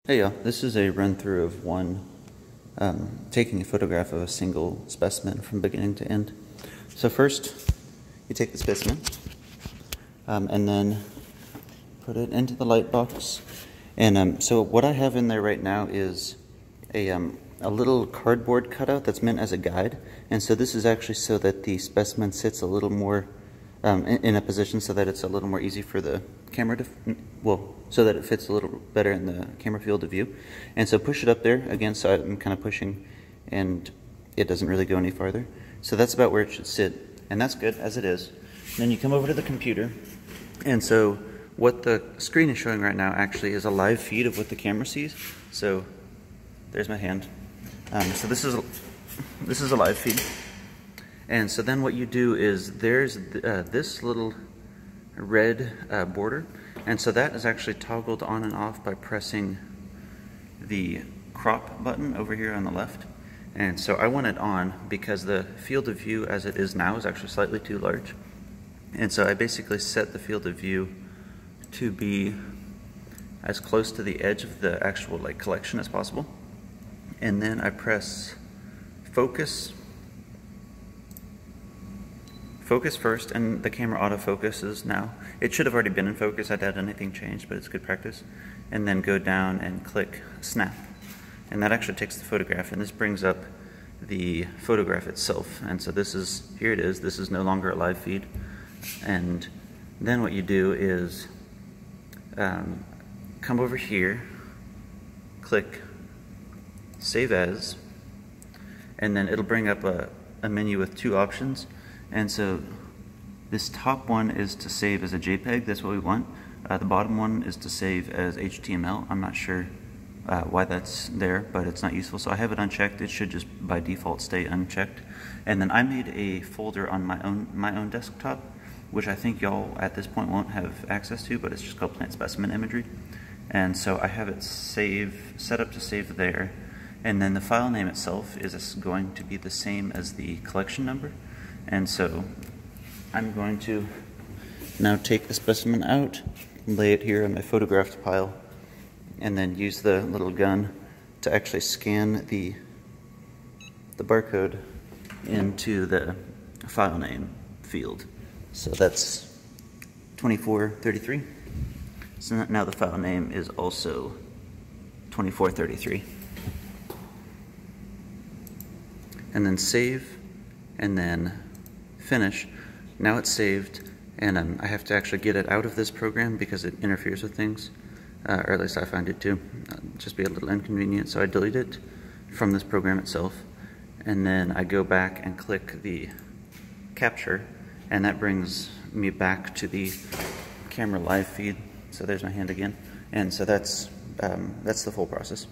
Hey y'all, this is a run through of taking a photograph of a single specimen from beginning to end. So first, you take the specimen and then put it into the light box. And so what I have in there right now is a little cardboard cutout that's meant as a guide. And so this is actually so that the specimen sits a little more in a position so that it's a little more easy for the camera to, so that it fits a little better in the camera field of view. And so push it up there again, so I'm kind of pushing and it doesn't really go any farther. So that's about where it should sit, and that's good as it is. And then you come over to the computer, and so what the screen is showing right now actually is a live feed of what the camera sees. So there's my hand. So this is a live feed. And so then what you do is there's this little red border, and so that is actually toggled on and off by pressing the crop button over here on the left. And so I want it on because the field of view as it is now is actually slightly too large. And so I basically set the field of view to be as close to the edge of the actual collection as possible. And then I press focus first, and the camera autofocuses now. It should have already been in focus. I doubt anything changed, but it's good practice. And then go down and click snap. And that actually takes the photograph, and this brings up the photograph itself. And so here it is. This is no longer a live feed. And then what you do is come over here, click save as, and then it'll bring up a menu with two options. And so this top one is to save as a JPEG, that's what we want. The bottom one is to save as HTML. I'm not sure why that's there, but it's not useful. So I have it unchecked. It should just by default stay unchecked. And then I made a folder on my own desktop, which I think y'all at this point won't have access to, but it's just called plant specimen imagery. And so I have it set up to save there. And then the file name itself is going to be the same as the collection number. And so I'm going to now take the specimen out, lay it here on my photographed pile, and then use the little gun to actually scan the barcode into the file name field. So that's 2433. So now the file name is also 2433. And then save, and then finish. Now it's saved, and I have to actually get it out of this program because it interferes with things, or at least I find it to just be a little inconvenient. So I delete it from this program itself, and then I go back and click the capture, and that brings me back to the camera live feed. So there's my hand again, and so that's the full process.